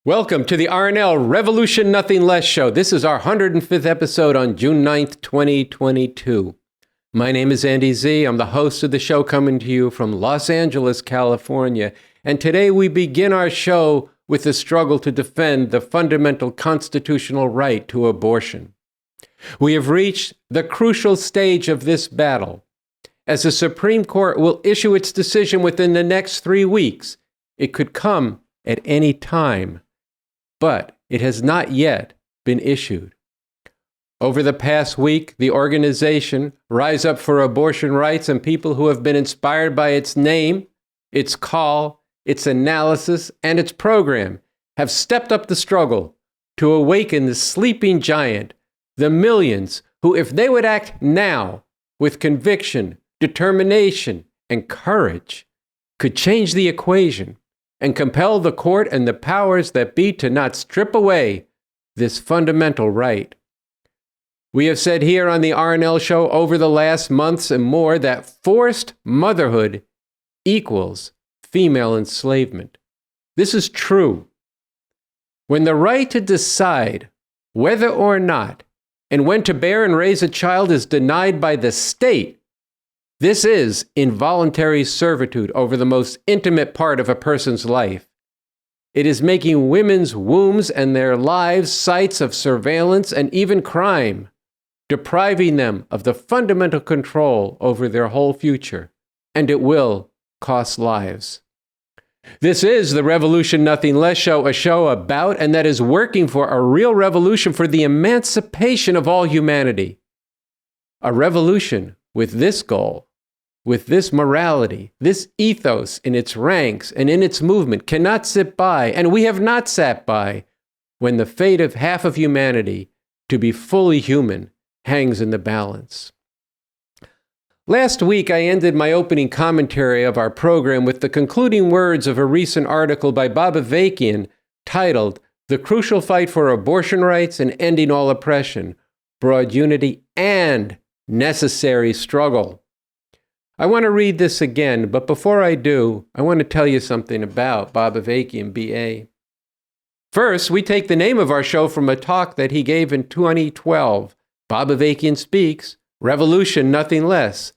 Welcome to the RNL Revolution Nothing Less show. This is our 105th episode on June 9th, 2022. My name is Andy Zee. I'm the host of the show, coming to you from Los Angeles, California. And today we begin our show with the struggle to defend the fundamental constitutional right to abortion. We have reached the crucial stage of this battle. As the Supreme Court will issue its decision within the next 3 weeks, it could come at any time. But it has not yet been issued. Over the past week, the organization Rise Up for Abortion Rights and people who have been inspired by its name, its call, its analysis, and its program have stepped up the struggle to awaken the sleeping giant, the millions who, if they would act now with conviction, determination, and courage, could change the equation and compel the court and the powers that be to not strip away this fundamental right. We have said here on the RNL Show over the last months and more that forced motherhood equals female enslavement. This is true. When the right to decide whether or not and when to bear and raise a child is denied by the state, this is involuntary servitude over the most intimate part of a person's life. It is making women's wombs and their lives sites of surveillance and even crime, depriving them of the fundamental control over their whole future, and it will cost lives. This is the Revolution Nothing Less show, a show about and that is working for a real revolution for the emancipation of all humanity. A revolution with this goal, with this morality, this ethos in its ranks and in its movement, cannot sit by, and we have not sat by, when the fate of half of humanity, to be fully human, hangs in the balance. Last week, I ended my opening commentary of our program with the concluding words of a recent article by Bob Avakian titled, "The Crucial Fight for Abortion Rights and Ending All Oppression, Broad Unity and Necessary Struggle." I want to read this again, but before I do, I want to tell you something about Bob Avakian, B.A. First, we take the name of our show from a talk that he gave in 2012, Bob Avakian Speaks, Revolution Nothing Less.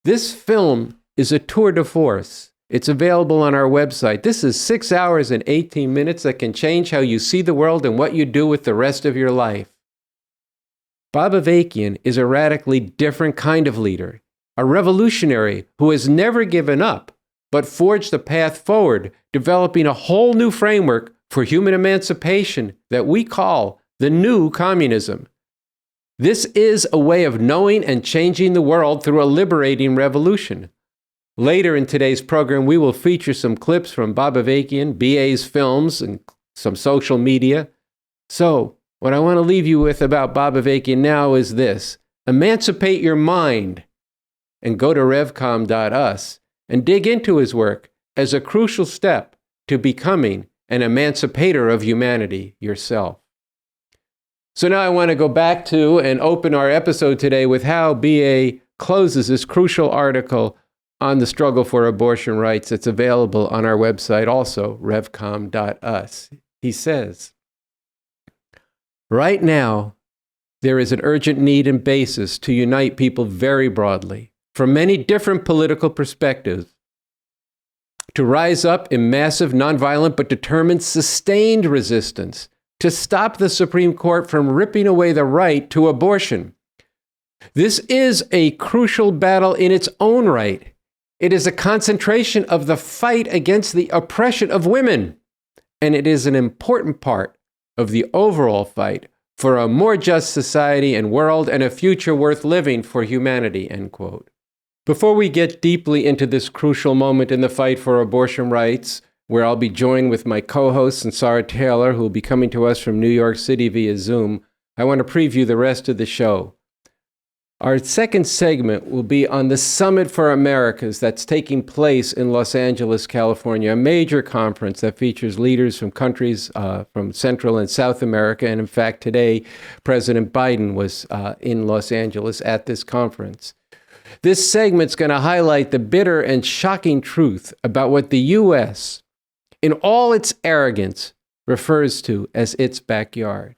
This film is a tour de force. It's available on our website. This is 6 hours and 18 minutes that can change how you see the world and what you do with the rest of your life. Bob Avakian is a radically different kind of leader. A revolutionary who has never given up, but forged a path forward, developing a whole new framework for human emancipation that we call the new communism. This is a way of knowing and changing the world through a liberating revolution. Later in today's program, we will feature some clips from Bob Avakian, BA's films, and some social media. So, what I want to leave you with about Bob Avakian now is this: emancipate your mind. And go to therevcoms.us and dig into his work as a crucial step to becoming an emancipator of humanity yourself. So now I want to go back to and open our episode today with how BA closes this crucial article on the struggle for abortion rights. It's available on our website also, therevcoms.us. He says, "Right now, there is an urgent need and basis to unite people very broadly, from many different political perspectives, to rise up in massive, nonviolent, but determined, sustained resistance to stop the Supreme Court from ripping away the right to abortion. This is a crucial battle in its own right. It is a concentration of the fight against the oppression of women, and it is an important part of the overall fight for a more just society and world and a future worth living for humanity," end quote. Before we get deeply into this crucial moment in the fight for abortion rights, where I'll be joined with my co-host Sunsara Taylor, who will be coming to us from New York City via Zoom, I want to preview the rest of the show. Our second segment will be on the Summit for Americas that's taking place in Los Angeles, California, a major conference that features leaders from countries from Central and South America. And in fact, today, President Biden was in Los Angeles at this conference. This segment's going to highlight the bitter and shocking truth about what the U.S., in all its arrogance, refers to as its backyard.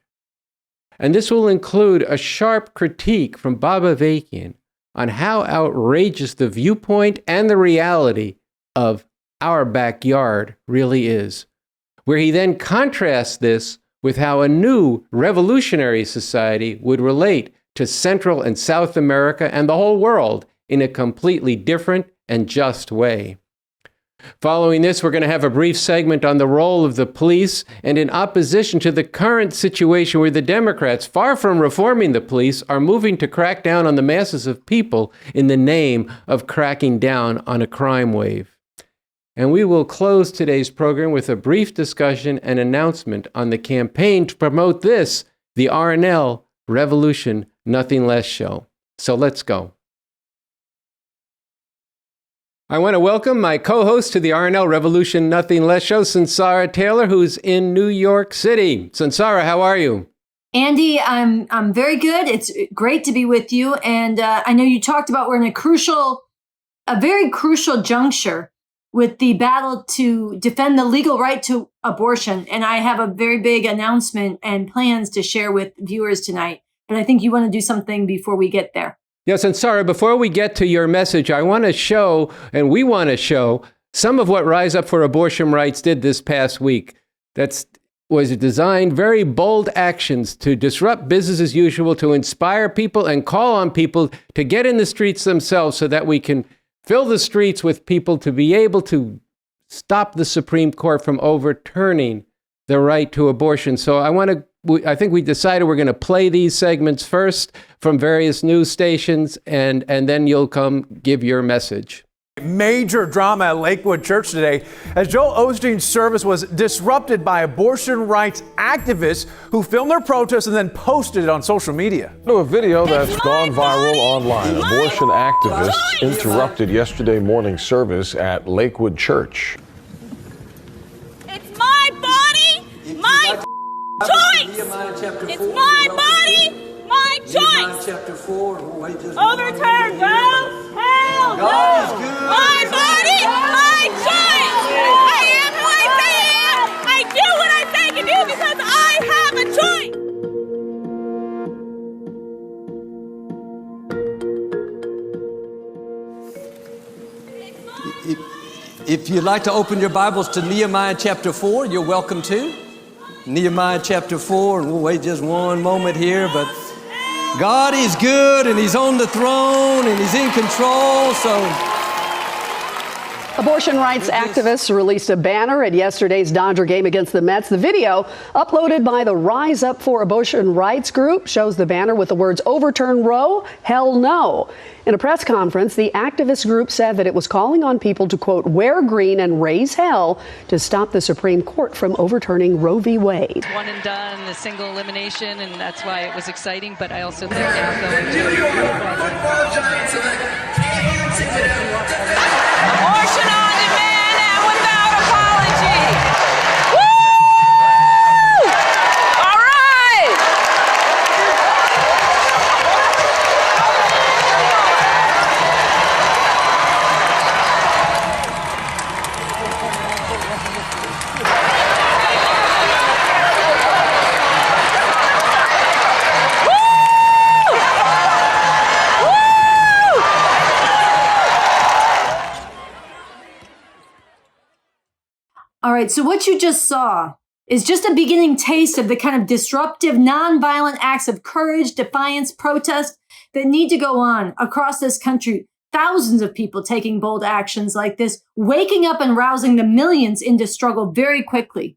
And this will include a sharp critique from Bob Avakian on how outrageous the viewpoint and the reality of our backyard really is, where he then contrasts this with how a new revolutionary society would relate to Central and South America and the whole world in a completely different and just way. Following this, we're going to have a brief segment on the role of the police and in opposition to the current situation where the Democrats, far from reforming the police, are moving to crack down on the masses of people in the name of cracking down on a crime wave. And we will close today's program with a brief discussion and announcement on the campaign to promote this, the RNL Revolution Nothing Less show. So let's go. I want to welcome my co-host to the RNL Revolution Nothing Less show, Sunsara Taylor, who's in New York City. Sunsara, how are you? Andy, I'm very good. It's great to be with you. And I know you talked about we're in a very crucial juncture with the battle to defend the legal right to abortion. And I have a very big announcement and plans to share with viewers tonight. But I think you want to do something before we get there. Yes, and Sarah, before we get to your message, I want to show, and we want to show, some of what Rise Up for Abortion Rights did this past week. That was designed very bold actions to disrupt business as usual, to inspire people and call on people to get in the streets themselves so that we can fill the streets with people to be able to stop the Supreme Court from overturning the right to abortion. So I think we decided we're going to play these segments first from various news stations, and then you'll come give your message. Major drama at Lakewood Church today as Joel Osteen's service was disrupted by abortion rights activists who filmed their protest and then posted it on social media. A video that's gone viral online. Abortion activists interrupted yesterday morning's service at Lakewood Church. It's my body, my choice. It's my body, my choice. Overturn, girls. Hell no. My body, my choice. I am who I say I am. I do what I say I can do because I have a choice. If you'd like to open your Bibles to Nehemiah chapter 4, you're welcome to. Nehemiah chapter 4, and we'll wait just one moment here, but God is good, and He's on the throne, and He's in control, so... Abortion rights activists released a banner at yesterday's Dodger game against the Mets. The video, uploaded by the Rise Up for Abortion Rights group, shows the banner with the words, "Overturn Roe, hell no." In a press conference, the activist group said that it was calling on people to, quote, wear green and raise hell to stop the Supreme Court from overturning Roe v. Wade. One and done, a single elimination, and that's why it was exciting, but I also think now going to... Abortion on demand and without apology. Woo! All right! All right, so what you just saw is just a beginning taste of the kind of disruptive, nonviolent acts of courage, defiance, protest that need to go on across this country. Thousands of people taking bold actions like this, waking up and rousing the millions into struggle very quickly.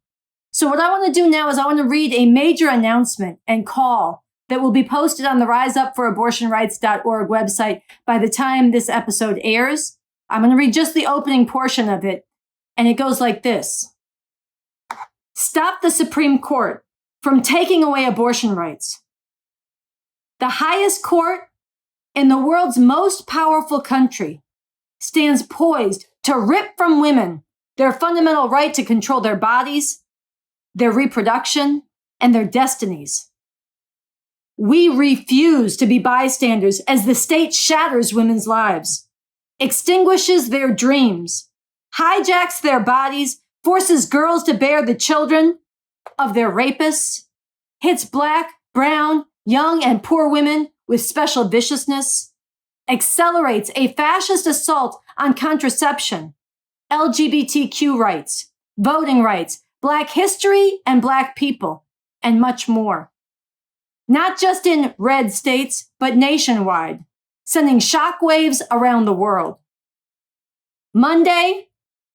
So what I want to do now is I want to read a major announcement and call that will be posted on the riseupfораbortionrights.org website by the time this episode airs. I'm going to read just the opening portion of it. And it goes like this. Stop the Supreme Court from taking away abortion rights. The highest court in the world's most powerful country stands poised to rip from women their fundamental right to control their bodies, their reproduction, and their destinies. We refuse to be bystanders as the state shatters women's lives, extinguishes their dreams, hijacks their bodies, forces girls to bear the children of their rapists, hits black, brown, young, and poor women with special viciousness, accelerates a fascist assault on contraception, LGBTQ rights, voting rights, Black history and Black people, and much more. Not just in red states, but nationwide, sending shockwaves around the world. Monday,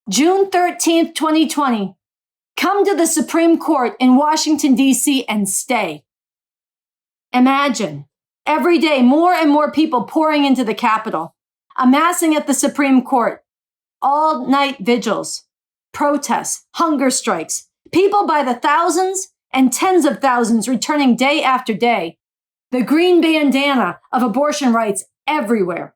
June 13th, 2020, come to the Supreme Court in Washington, D.C. and stay. Imagine, every day, more and more people pouring into the Capitol, amassing at the Supreme Court, all-night vigils, protests, hunger strikes, people by the thousands and tens of thousands returning day after day, the green bandana of abortion rights everywhere.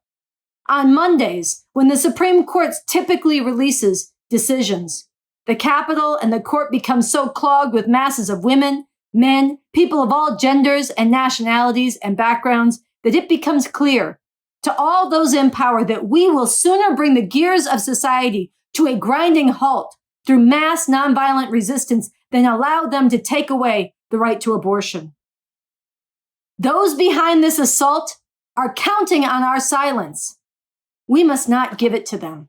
On Mondays, when the Supreme Court typically releases decisions, the Capitol and the court become so clogged with masses of women, men, people of all genders and nationalities and backgrounds that it becomes clear to all those in power that we will sooner bring the gears of society to a grinding halt through mass nonviolent resistance than allow them to take away the right to abortion. Those behind this assault are counting on our silence. We must not give it to them.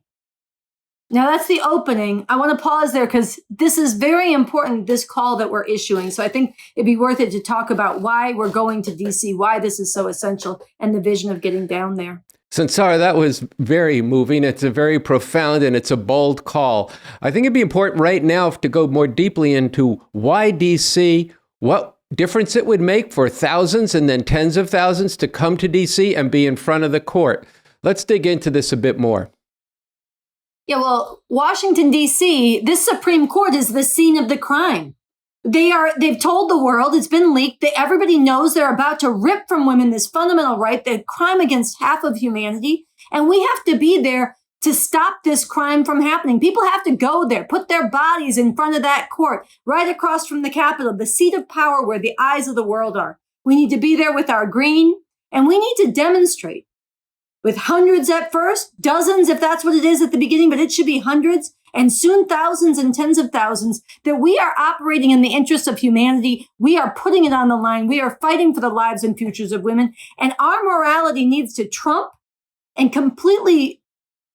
Now that's the opening. I want to pause there because this is very important, this call that we're issuing. So I think it'd be worth it to talk about why we're going to DC, why this is so essential, and the vision of getting down there. Sunsara, that was very moving. It's a very profound and it's a bold call. I think it'd be important right now to go more deeply into why DC, what difference it would make for thousands and then tens of thousands to come to DC and be in front of the court. Let's dig into this a bit more. Yeah, well, Washington, D.C., this Supreme Court is the scene of the crime. They've told the world, it's been leaked, that everybody knows they're about to rip from women this fundamental right, the crime against half of humanity. And we have to be there to stop this crime from happening. People have to go there, put their bodies in front of that court, right across from the Capitol, the seat of power where the eyes of the world are. We need to be there with our green, and we need to demonstrate. With hundreds at first, dozens if that's what it is at the beginning, but it should be hundreds, and soon thousands and tens of thousands, that we are operating in the interest of humanity. We are putting it on the line. We are fighting for the lives and futures of women. And our morality needs to trump and completely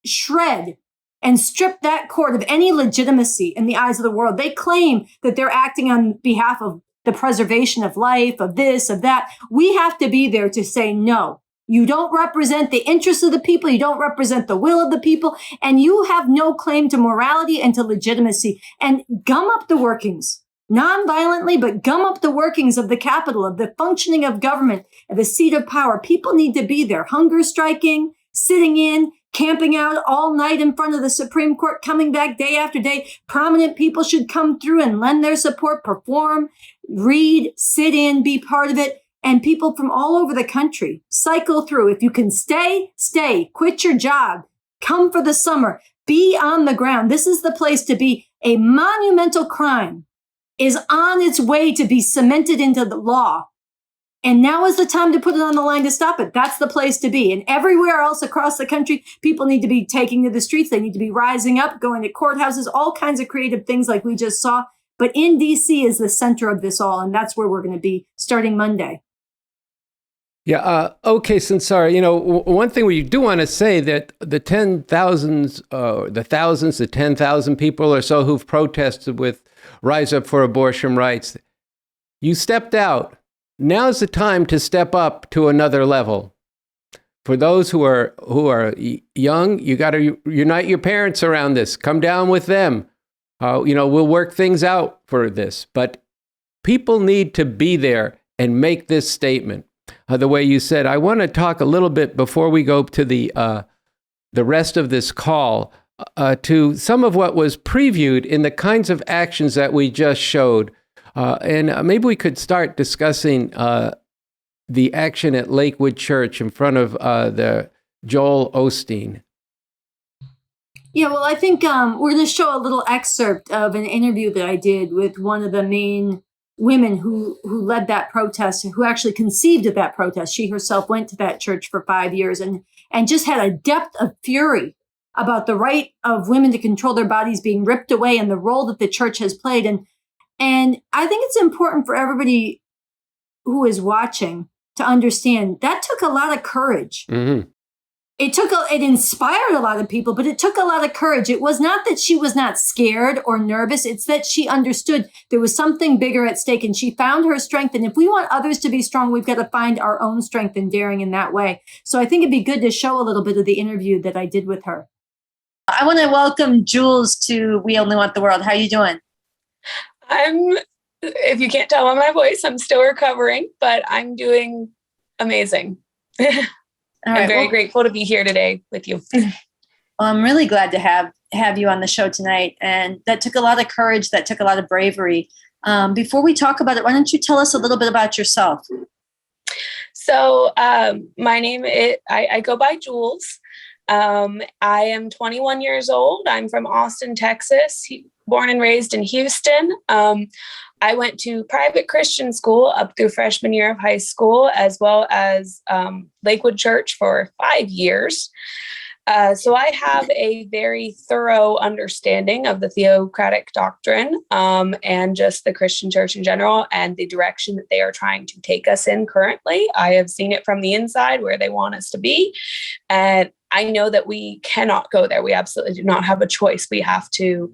shred and strip that court of any legitimacy in the eyes of the world. They claim that they're acting on behalf of the preservation of life, of this, of that. We have to be there to say no. You don't represent the interests of the people. You don't represent the will of the people. And you have no claim to morality and to legitimacy. And gum up the workings, non-violently, but gum up the workings of the Capitol, of the functioning of government, of the seat of power. People need to be there, hunger striking, sitting in, camping out all night in front of the Supreme Court, coming back day after day. Prominent people should come through and lend their support, perform, read, sit in, be part of it. And people from all over the country cycle through. If you can stay, stay, quit your job, come for the summer, be on the ground. This is the place to be. A monumental crime is on its way to be cemented into the law. And now is the time to put it on the line to stop it. That's the place to be. And everywhere else across the country, people need to be taking to the streets. They need to be rising up, going to courthouses, all kinds of creative things like we just saw. But in DC is the center of this all. And that's where we're going to be starting Monday. Yeah. Okay, Sunsara, one thing we do want to say that the 10,000s, the 10,000 people or so who've protested with Rise Up for Abortion Rights, you stepped out. Now's the time to step up to another level. For those who are young, you got to unite your parents around this. Come down with them. We'll work things out for this. But people need to be there and make this statement. The way you said, I want to talk a little bit before we go to the rest of this call to some of what was previewed in the kinds of actions that we just showed. And maybe we could start discussing the action at Lakewood Church in front of the Joel Osteen. Yeah, well, I think we're going to show a little excerpt of an interview that I did with one of the main women who led that protest and who actually conceived of that protest. She herself went to that church for 5 years and just had a depth of fury about the right of women to control their bodies being ripped away and the role that the church has played. And And I think it's important for everybody who is watching to understand that took a lot of courage. Mm-hmm. It inspired a lot of people, but it took a lot of courage. It was not that she was not scared or nervous. It's that she understood there was something bigger at stake, and she found her strength. And if we want others to be strong, we've got to find our own strength and daring in that way. So I think it'd be good to show a little bit of the interview that I did with her. I want to welcome Jules to We Only Want the World. How are you doing? If you can't tell by my voice, I'm still recovering, but I'm doing amazing. I'm very grateful to be here today with you. Well, I'm really glad to have you on the show tonight. And that took a lot of courage. That took a lot of bravery. Before we talk about it, why don't you tell us a little bit about yourself? So my name is, I go by Jules. I am 21 years old. I'm from Austin, Texas, born and raised in Houston. I went to private Christian school up through freshman year of high school, as well as Lakewood Church for 5 years. So I have a very thorough understanding of the theocratic doctrine and just the Christian church in general and the direction that they are trying to take us in currently. I have seen it from the inside where they want us to be. And I know that we cannot go there. We absolutely do not have a choice. We have to,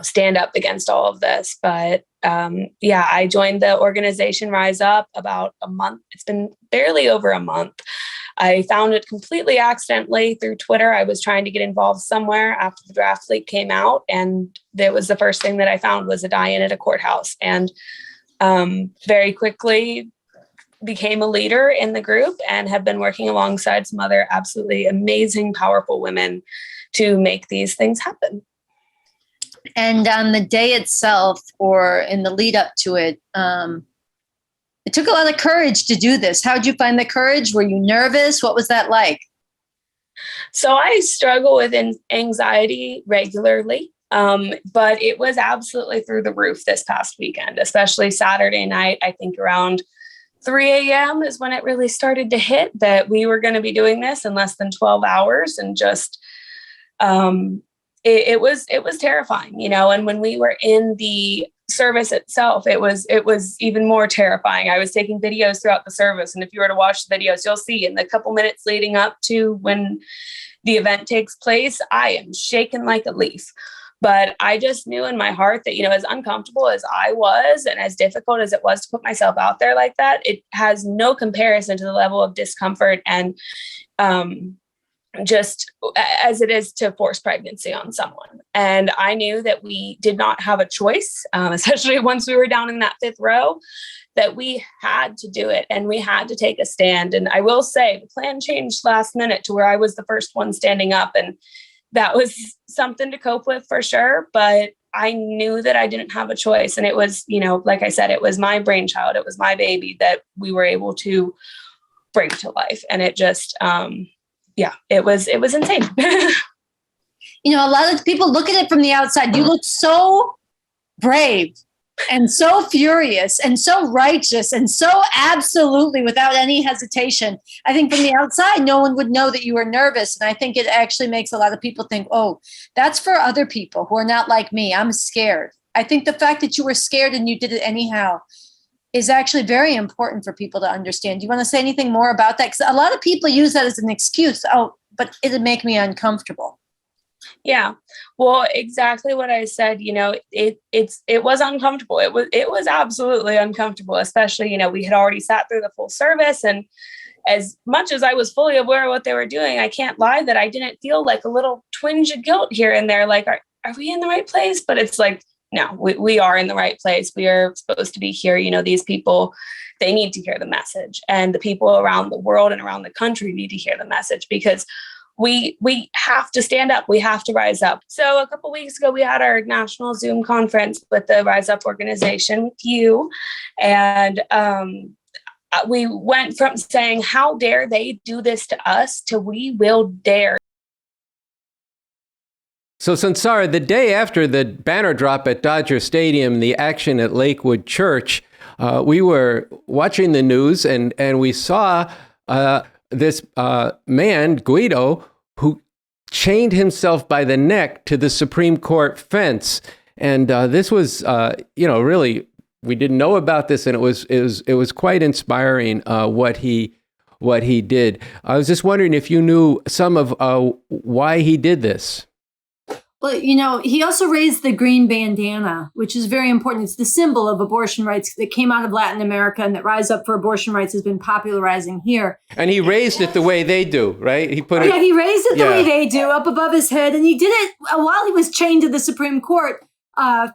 stand up against all of this. But I joined the organization Rise Up about a month. It's been barely over a month. I found it completely accidentally through Twitter. I was trying to get involved somewhere after the draft leak came out. And that was the first thing that I found was a die-in at a courthouse. And very quickly became a leader in the group and have been working alongside some other absolutely amazing, powerful women to make these things happen. And on the day itself, or in the lead up to it, it took a lot of courage to do this. How did you find the courage? Were you nervous? What was that like? So I struggle with anxiety regularly, but it was absolutely through the roof this past weekend, especially Saturday night. I think around 3 a.m. is when it really started to hit that we were going to be doing this in less than 12 hours. And just, it was terrifying, and when we were in the service itself, it was even more terrifying. I was taking videos throughout the service. And if you were to watch the videos, you'll see in the couple minutes leading up to when the event takes place, I am shaken like a leaf. But I just knew in my heart that, as uncomfortable as I was and as difficult as it was to put myself out there like that, it has no comparison to the level of discomfort and just as it is to force pregnancy on someone. And I knew that we did not have a choice, especially once we were down in that 5th row, that we had to do it and we had to take a stand. And I will say the plan changed last minute to where I was the first one standing up. And that was something to cope with for sure. But I knew that I didn't have a choice. And it was, like I said, it was my brainchild. It was my baby that we were able to bring to life. And it just, it was insane. A lot of people look at it from the outside. You look so brave and so furious and so righteous and so absolutely without any hesitation. I think from the outside, no one would know that you were nervous. And I think it actually makes a lot of people think, oh, that's for other people who are not like me. I'm scared. I think the fact that you were scared and you did it anyhow is actually very important for people to understand. Do you want to say anything more about that? Because a lot of people use that as an excuse. Oh, but it'd make me uncomfortable. Yeah, well, exactly what I said. It was uncomfortable. It was absolutely uncomfortable, especially, we had already sat through the full service. And as much as I was fully aware of what they were doing, I can't lie that I didn't feel like a little twinge of guilt here and there. Like, are we in the right place? But it's like, no, we are in the right place. We are supposed to be here. These people, they need to hear the message, and the people around the world and around the country need to hear the message, because we have to stand up. We have to rise up. So a couple of weeks ago, we had our national Zoom conference with the Rise Up organization with you. And we went from saying, how dare they do this to us, to we will dare. So, Sunsara, the day after the banner drop at Dodger Stadium, the action at Lakewood Church, we were watching the news and we saw this man, Guido, who chained himself by the neck to the Supreme Court fence. And this was, really, we didn't know about this, and it was quite inspiring what he did. I was just wondering if you knew some of why he did this. Well, he also raised the green bandana, which is very important. It's the symbol of abortion rights that came out of Latin America, and that Rise Up for Abortion Rights has been popularizing here. And he raised it the way they do, right? He put he raised it the way they do, up above his head, and he did it while he was chained to the Supreme Court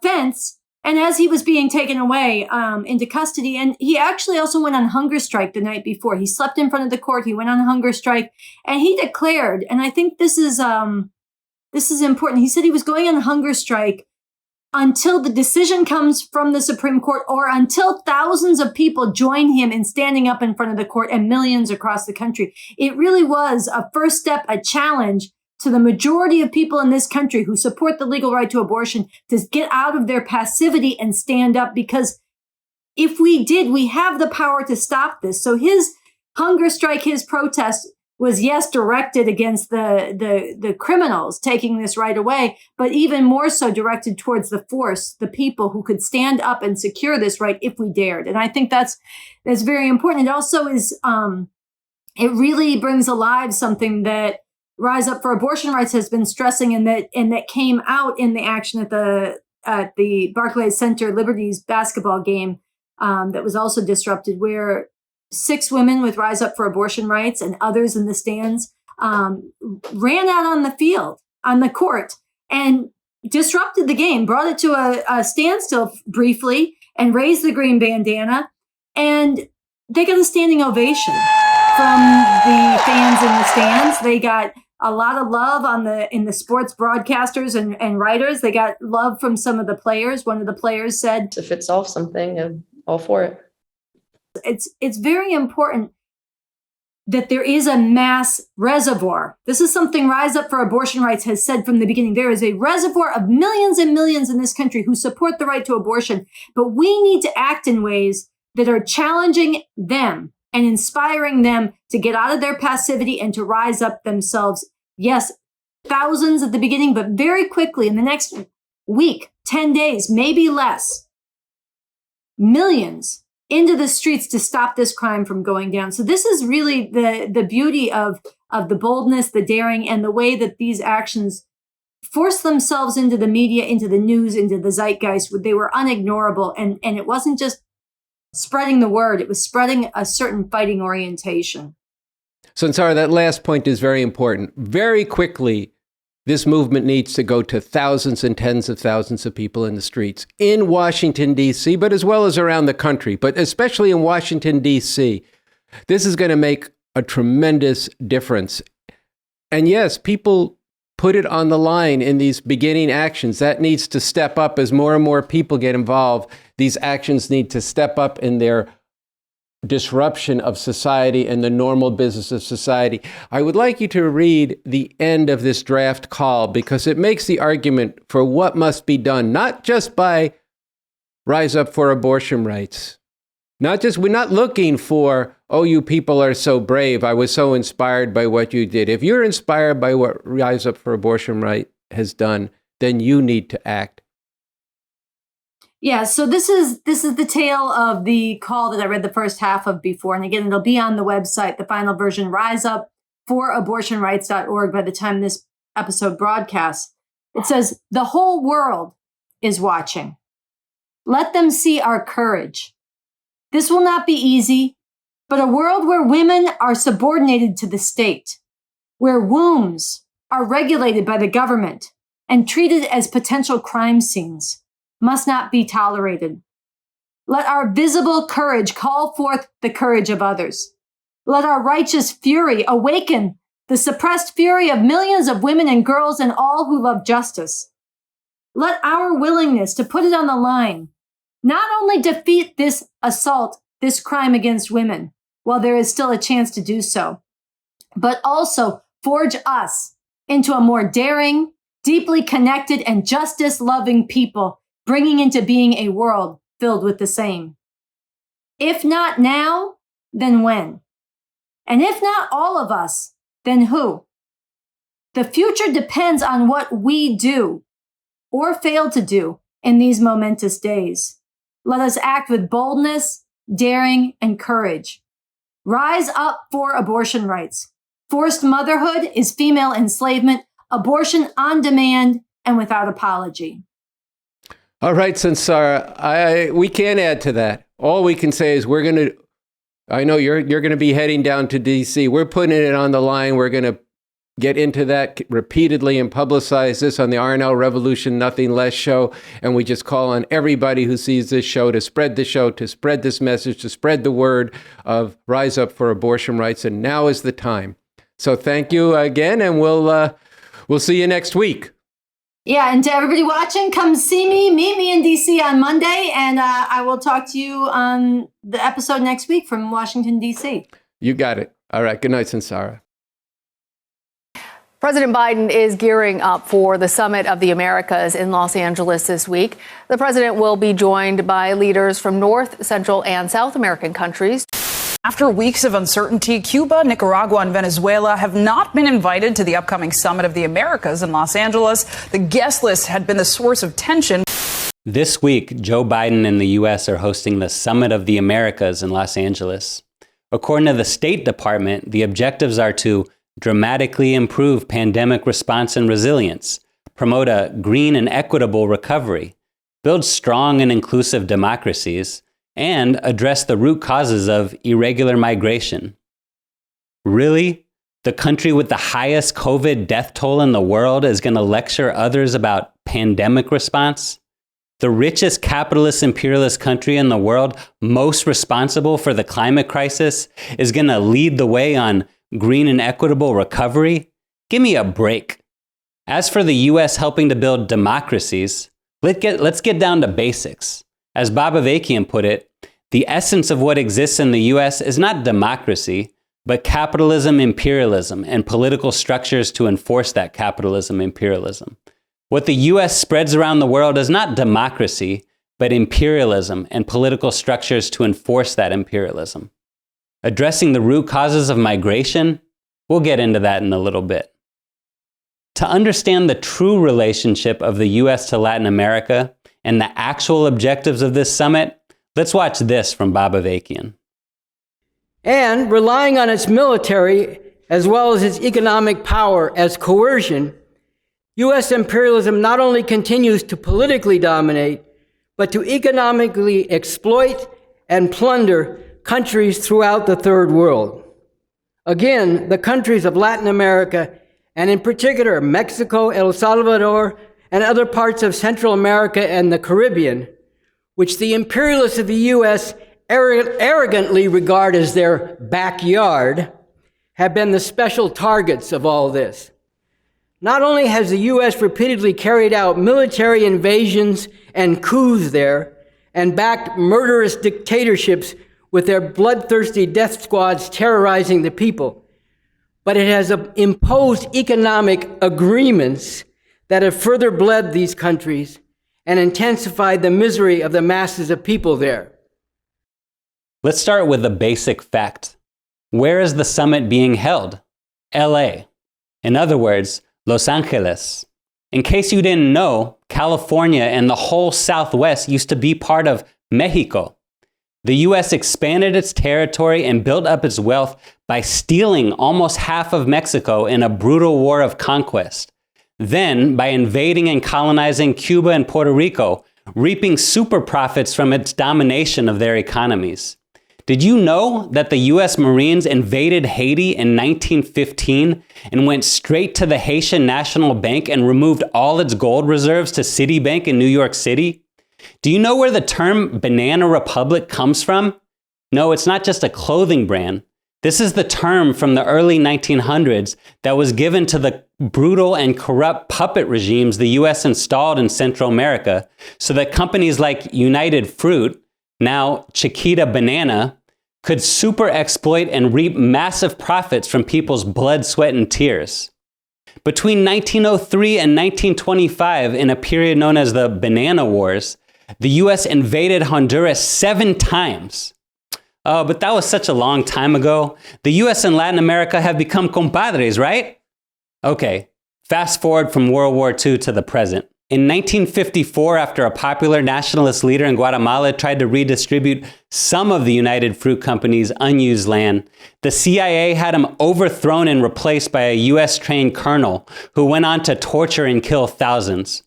fence, and as he was being taken away into custody. And he actually also went on hunger strike the night before. He slept in front of the court. He went on hunger strike, and he declared, and I think this is important. He said he was going on hunger strike until the decision comes from the Supreme Court, or until thousands of people join him in standing up in front of the court, and millions across the country. It really was a first step, a challenge to the majority of people in this country who support the legal right to abortion to get out of their passivity and stand up, because if we did, we have the power to stop this. So his hunger strike, his protest was, yes, directed against the criminals taking this right away, but even more so directed towards the force, the people who could stand up and secure this right if we dared. And I think that's very important. It also is, it really brings alive something that Rise Up for Abortion Rights has been stressing, and that came out in the action at the Barclays Center Liberties basketball game that was also disrupted, where 6 women with Rise Up for Abortion Rights and others in the stands ran out on the field, on the court, and disrupted the game, brought it to a standstill briefly, and raised the green bandana. And they got a standing ovation from the fans in the stands. They got a lot of love in the sports broadcasters and writers. They got love from some of the players. One of the players said, "If it solves something, I'm all for it." It's very important that there is a mass reservoir. This is something Rise Up for Abortion Rights has said from the beginning. There is a reservoir of millions and millions in this country who support the right to abortion, but we need to act in ways that are challenging them and inspiring them to get out of their passivity and to rise up themselves. Yes, thousands at the beginning, but very quickly in the next week, 10 days, maybe less, millions into the streets to stop this crime from going down. So this is really the beauty of the boldness, the daring, and the way that these actions force themselves into the media, into the news, into the zeitgeist. They were unignorable. And it wasn't just spreading the word, it was spreading a certain fighting orientation. Sunsara, that last point is very important. Very quickly, this movement needs to go to thousands and tens of thousands of people in the streets in Washington, D.C., but as well as around the country, but especially in Washington, D.C. This is going to make a tremendous difference. And yes, people put it on the line in these beginning actions. That needs to step up as more and more people get involved. These actions need to step up in their disruption of society and the normal business of society. I would like you to read the end of this draft call, because it makes the argument for what must be done, not just by Rise Up for Abortion Rights. We're not looking for, oh, you people are so brave, I was so inspired by what you did. If you're inspired by what Rise Up for Abortion Rights has done, then you need to act. Yeah, so this is the tale of the call that I read the first half of before. And again, it'll be on the website, the final version, riseupfораbortionrights.org by the time this episode broadcasts. It says, "The whole world is watching. Let them see our courage. This will not be easy, but a world where women are subordinated to the state, where wombs are regulated by the government and treated as potential crime scenes, must not be tolerated. Let our visible courage call forth the courage of others. Let our righteous fury awaken the suppressed fury of millions of women and girls and all who love justice. Let our willingness to put it on the line not only defeat this assault, this crime against women, while there is still a chance to do so, but also forge us into a more daring, deeply connected, and justice-loving people, bringing into being a world filled with the same. If not now, then when? And if not all of us, then who? The future depends on what we do or fail to do in these momentous days. Let us act with boldness, daring, and courage. Rise up for abortion rights. Forced motherhood is female enslavement, abortion on demand and without apology. All right, Sunsara, we can't add to that. All we can say is I know you're going to be heading down to D.C. We're putting it on the line. We're going to get into that repeatedly and publicize this on the RNL Revolution Nothing Less show. And we just call on everybody who sees this show, to spread this message, to spread the word of rise up for abortion rights. And now is the time. So thank you again, and we'll see you next week. Yeah, and to everybody watching, come see me, meet me in D.C. on Monday, and I will talk to you on the episode next week from Washington, D.C. You got it. All right. Good night, Sunsara. President Biden is gearing up for the Summit of the Americas in Los Angeles this week. The president will be joined by leaders from North, Central, and South American countries. After weeks of uncertainty, Cuba, Nicaragua, and Venezuela have not been invited to the upcoming Summit of the Americas in Los Angeles. The guest list had been the source of tension. This week, Joe Biden and the U.S. are hosting the Summit of the Americas in Los Angeles. According to the State Department, the objectives are to dramatically improve pandemic response and resilience, promote a green and equitable recovery, build strong and inclusive democracies, and address the root causes of irregular migration. Really? The country with the highest COVID death toll in the world is going to lecture others about pandemic response? The richest capitalist imperialist country in the world, most responsible for the climate crisis, is going to lead the way on green and equitable recovery? Give me a break. As for the U.S. helping to build democracies, let's get down to basics. As Bob Avakian put it, the essence of what exists in the U.S. is not democracy, but capitalism, imperialism, and political structures to enforce that capitalism, imperialism. What the U.S. spreads around the world is not democracy, but imperialism and political structures to enforce that imperialism. Addressing the root causes of migration, we'll get into that in a little bit. To understand the true relationship of the U.S. to Latin America and the actual objectives of this summit, let's watch this from Bob Avakian. And relying on its military as well as its economic power as coercion, U.S. imperialism not only continues to politically dominate, but to economically exploit and plunder countries throughout the third world. Again, the countries of Latin America, and in particular Mexico, El Salvador, and other parts of Central America and the Caribbean, which the imperialists of the U.S. arrogantly regard as their backyard, have been the special targets of all this. Not only has the U.S. repeatedly carried out military invasions and coups there, and backed murderous dictatorships with their bloodthirsty death squads terrorizing the people, but it has imposed economic agreements that have further bled these countries and intensified the misery of the masses of people there. Let's start with a basic fact. Where is the summit being held? LA. In other words, Los Angeles. In case you didn't know, California and the whole Southwest used to be part of Mexico. The U.S. expanded its territory and built up its wealth by stealing almost half of Mexico in a brutal war of conquest. Then, by invading and colonizing Cuba and Puerto Rico, reaping super profits from its domination of their economies. Did you know that the U.S. Marines invaded Haiti in 1915 and went straight to the Haitian National Bank and removed all its gold reserves to Citibank in New York City? Do you know where the term Banana Republic comes from? No, it's not just a clothing brand. This is the term from the early 1900s that was given to the brutal and corrupt puppet regimes the U.S. installed in Central America so that companies like United Fruit, now Chiquita Banana, could super exploit and reap massive profits from people's blood, sweat, and tears. Between 1903 and 1925, in a period known as the Banana Wars, the U.S. invaded Honduras 7 times. Oh, but that was such a long time ago. The U.S. and Latin America have become compadres, right? Okay, fast forward from World War II to the present. In 1954, after a popular nationalist leader in Guatemala tried to redistribute some of the United Fruit Company's unused land, the CIA had him overthrown and replaced by a US-trained colonel who went on to torture and kill thousands.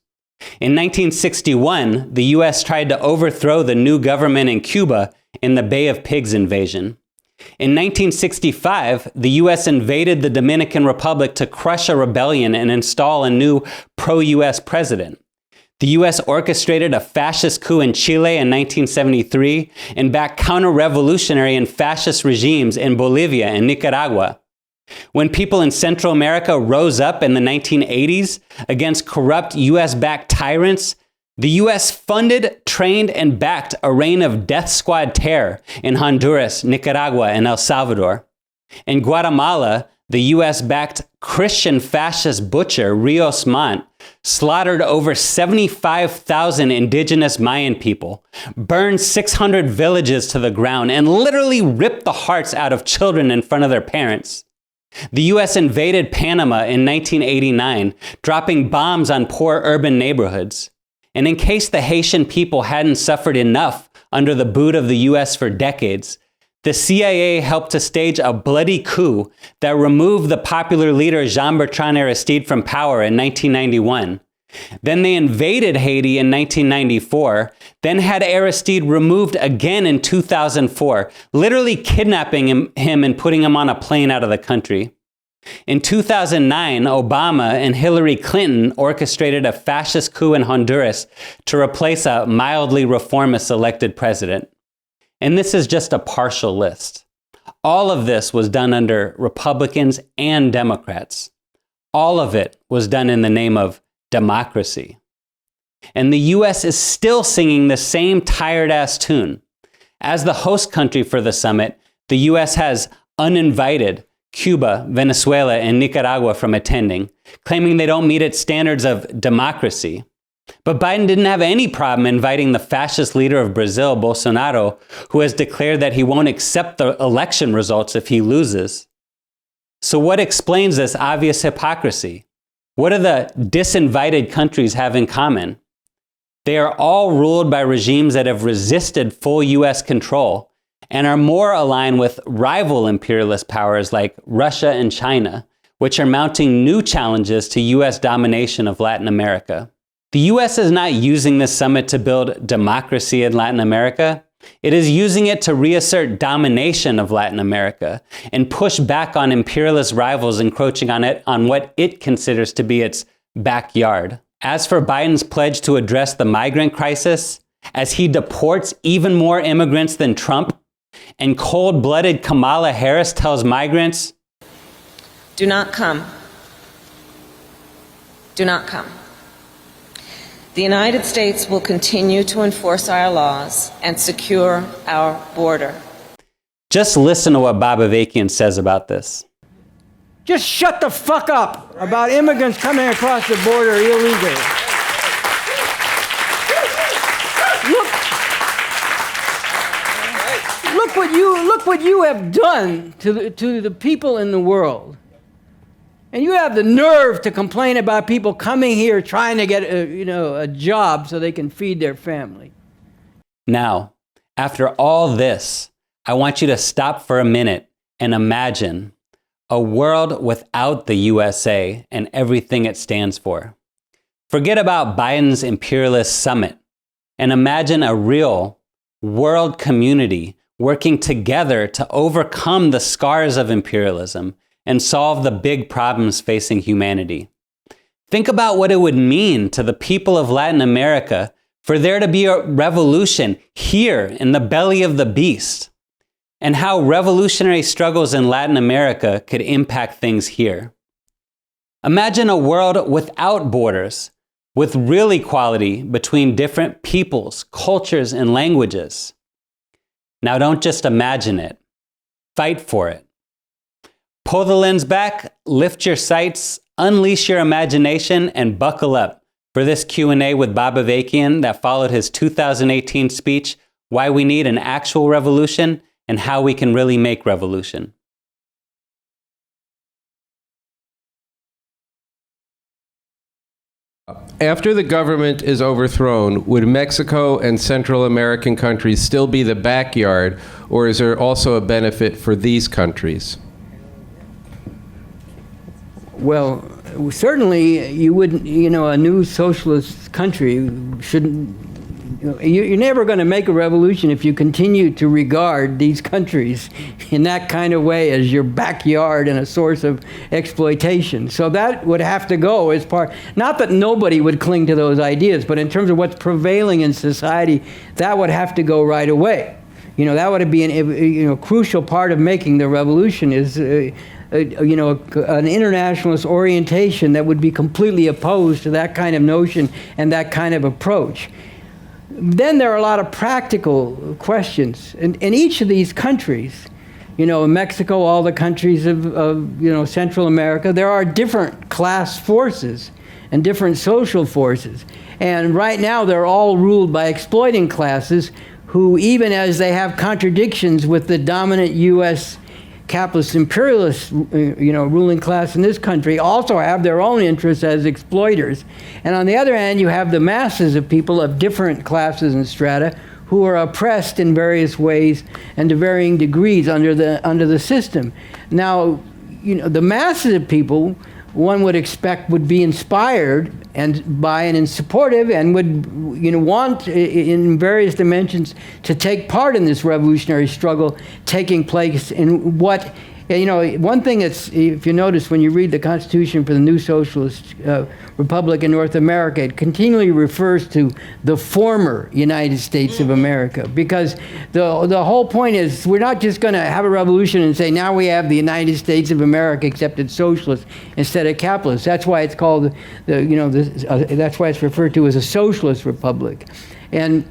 In 1961, the US tried to overthrow the new government in Cuba in the Bay of Pigs invasion. In 1965, the US invaded the Dominican Republic to crush a rebellion and install a new pro-US president. The US orchestrated a fascist coup in Chile in 1973 and backed counter-revolutionary and fascist regimes in Bolivia and Nicaragua. When people in Central America rose up in the 1980s against corrupt US-backed tyrants, the US funded, trained, and backed a reign of death squad terror in Honduras, Nicaragua, and El Salvador. In Guatemala, the US-backed Christian fascist butcher Rios Montt slaughtered over 75,000 indigenous Mayan people, burned 600 villages to the ground, and literally ripped the hearts out of children in front of their parents. The US invaded Panama in 1989, dropping bombs on poor urban neighborhoods. And in case the Haitian people hadn't suffered enough under the boot of the US for decades, the CIA helped to stage a bloody coup that removed the popular leader Jean-Bertrand Aristide from power in 1991. Then they invaded Haiti in 1994, then had Aristide removed again in 2004, literally kidnapping him and putting him on a plane out of the country. In 2009, Obama and Hillary Clinton orchestrated a fascist coup in Honduras to replace a mildly reformist elected president. And this is just a partial list. All of this was done under Republicans and Democrats. All of it was done in the name of democracy. And the US is still singing the same tired-ass tune. As the host country for the summit, the US has uninvited Cuba, Venezuela, and Nicaragua from attending, claiming they don't meet its standards of democracy. But Biden didn't have any problem inviting the fascist leader of Brazil, Bolsonaro, who has declared that he won't accept the election results if he loses. So what explains this obvious hypocrisy? What do the disinvited countries have in common? They are all ruled by regimes that have resisted full US control and are more aligned with rival imperialist powers like Russia and China, which are mounting new challenges to US domination of Latin America. The US is not using this summit to build democracy in Latin America. It is using it to reassert domination of Latin America and push back on imperialist rivals encroaching on what it considers to be its backyard. As for Biden's pledge to address the migrant crisis, as he deports even more immigrants than Trump, and cold-blooded Kamala Harris tells migrants, "Do not come. Do not come. The United States will continue to enforce our laws and secure our border." Just listen to what Bob Avakian says about this. Just shut the fuck up about immigrants coming across the border illegally. Look what you have done to the people in the world. And you have the nerve to complain about people coming here trying to get a job so they can feed their family. Now, after all this, I want you to stop for a minute and imagine a world without the USA and everything it stands for. Forget about Biden's imperialist summit and imagine a real world community working together to overcome the scars of imperialism and solve the big problems facing humanity. Think about what it would mean to the people of Latin America for there to be a revolution here in the belly of the beast, and how revolutionary struggles in Latin America could impact things here. Imagine a world without borders, with real equality between different peoples, cultures, and languages. Now don't just imagine it, fight for it. Pull the lens back, lift your sights, unleash your imagination, and buckle up for this Q&A with Bob Avakian that followed his 2018 speech, Why We Need an Actual Revolution and How We Can Really Make Revolution. After the government is overthrown, would Mexico and Central American countries still be the backyard, or is there also a benefit for these countries? Well, certainly you wouldn't, a new socialist country shouldn't, you're never going to make a revolution if you continue to regard these countries in that kind of way as your backyard and a source of exploitation. So that would have to go as part, not that nobody would cling to those ideas, but in terms of what's prevailing in society, that would have to go right away. That would be a crucial part of making the revolution is an internationalist orientation that would be completely opposed to that kind of notion and that kind of approach. Then there are a lot of practical questions. In each of these countries, in Mexico, all the countries of Central America, there are different class forces and different social forces. And right now they're all ruled by exploiting classes who, even as they have contradictions with the dominant U.S. capitalist imperialist ruling class in this country, also have their own interests as exploiters. And on the other hand, you have the masses of people of different classes and strata who are oppressed in various ways and to varying degrees under the system. Now, the masses of people, one would expect, would be inspired by and supportive and would want in various dimensions to take part in this revolutionary struggle taking place in what, one thing that's, if you notice when you read the Constitution for the new socialist republic in North America, it continually refers to the former United States of America, because the whole point is we're not just going to have a revolution and say now we have the United States of America except it's socialist instead of capitalist. That's why it's called that's why it's referred to as a socialist republic. And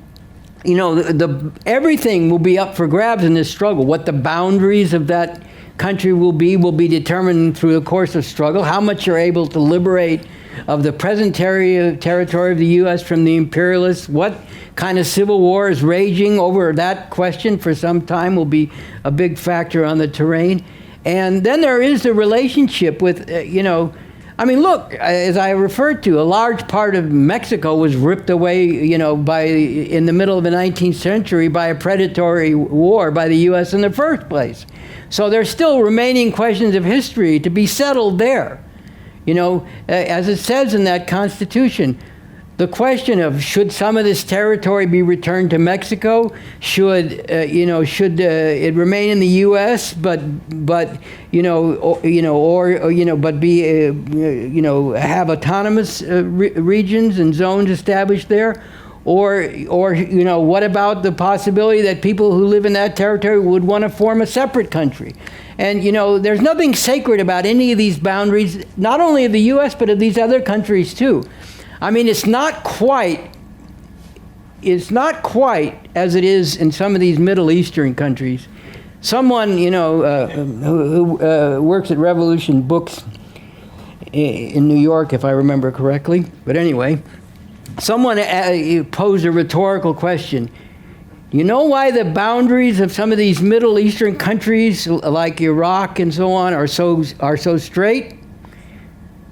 everything will be up for grabs in this struggle. What the boundaries of that country will be determined through the course of struggle. How much you're able to liberate of the present territory of the U.S. from the imperialists, what kind of civil war is raging over that question for some time will be a big factor on the terrain. And then there is the relationship with, look, as I referred to, a large part of Mexico was ripped away, in the middle of the 19th century by a predatory war by the U.S. in the first place. So there's still remaining questions of history to be settled there. As it says in that Constitution, the question of should some of this territory be returned to Mexico, should it remain in the U.S. but have autonomous regions and zones established there, or what about the possibility that people who live in that territory would want to form a separate country? And there's nothing sacred about any of these boundaries, not only of the U.S. but of these other countries too. It's not quite as it is in some of these Middle Eastern countries. Someone, who works at Revolution Books in New York, if I remember correctly, but anyway, someone posed a rhetorical question. You know why the boundaries of some of these Middle Eastern countries, like Iraq and so on, are so straight?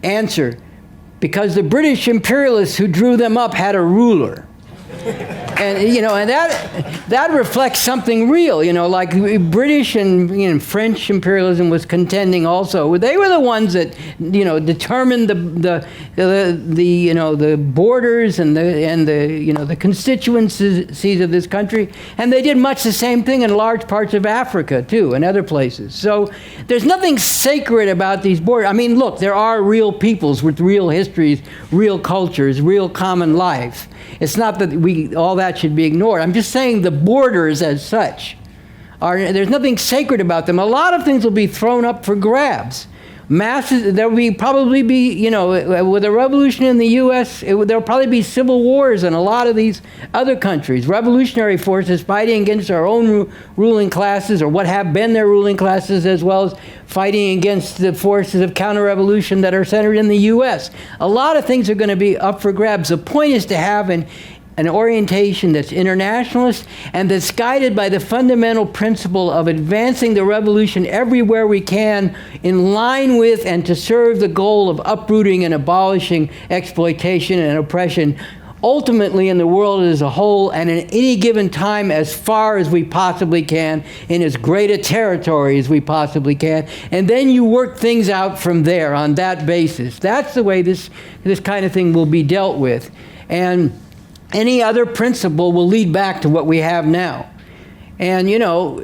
Answer: because the British imperialists who drew them up had a ruler. And and that reflects something real. Like British and French imperialism was contending also. They were the ones that determined the borders and the constituencies of this country, and they did much the same thing in large parts of Africa too, and other places. So there's nothing sacred about these borders. Look, there are real peoples with real histories, real cultures, real common life. It's not that all that should be ignored. I'm just saying the borders as such there's nothing sacred about them. A lot of things will be thrown up for grabs. There will probably be, with a revolution in the U.S., there'll probably be civil wars in a lot of these other countries. Revolutionary forces fighting against our own ruling classes, or what have been their ruling classes, as well as fighting against the forces of counter-revolution that are centered in the U.S. A lot of things are going to be up for grabs. The point is to have an orientation that's internationalist and that's guided by the fundamental principle of advancing the revolution everywhere we can in line with and to serve the goal of uprooting and abolishing exploitation and oppression ultimately in the world as a whole and in any given time as far as we possibly can, in as great a territory as we possibly can. And then you work things out from there on that basis. That's the way this kind of thing will be dealt with. And any other principle will lead back to what we have now. And, you know,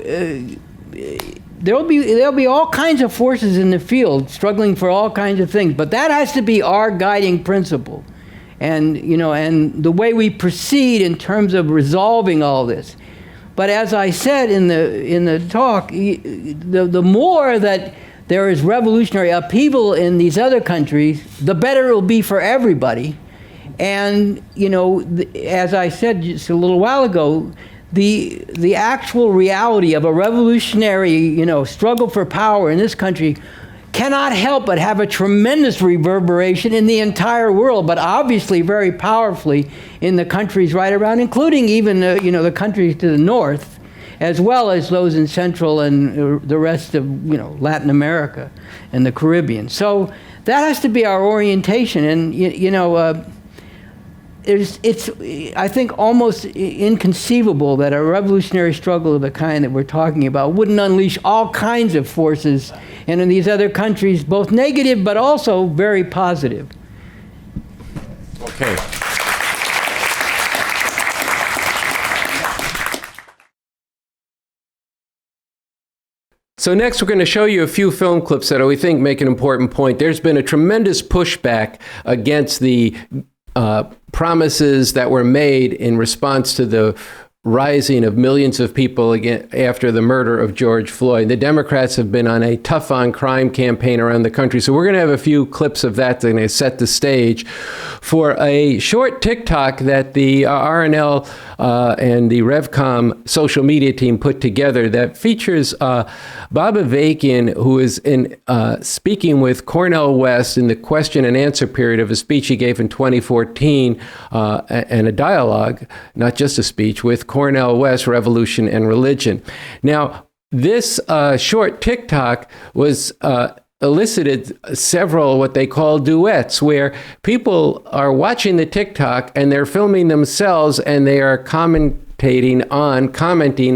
there'll be all kinds of forces in the field struggling for all kinds of things, but that has to be our guiding principle. And, you know, and the way we proceed in terms of resolving all this. But as I said in the talk, the more that there is revolutionary upheaval in these other countries, the better it will be for everybody. And, you know, as I said just a little while ago, the actual reality of a revolutionary, you know, struggle for power in this country cannot help but have a tremendous reverberation in the entire world, but obviously very powerfully in the countries right around, including even you know, the countries to the north, as well as those in Central and the rest of, you know, Latin America and the Caribbean. So that has to be our orientation. And you know, it's I think almost inconceivable that a revolutionary struggle of the kind that we're talking about wouldn't unleash all kinds of forces, and in these other countries, both negative but also very positive. Okay. So next we're going to show you a few film clips that we think make an important point. There's been a tremendous pushback against the promises that were made in response to the rising of millions of people again after the murder of George Floyd. The Democrats have been on a tough on crime campaign around the country. So we're going to have a few clips of that that are going to set the stage for a short TikTok that the RNL and the RevCom social media team put together that features Bob Avakian, who is speaking with Cornel West in the question and answer period of a speech he gave in 2014 and a dialogue, not just a speech, with Cornel West, Revolution and Religion. Now, this short TikTok was elicited several what they call duets, where people are watching the TikTok and they're filming themselves and they are commenting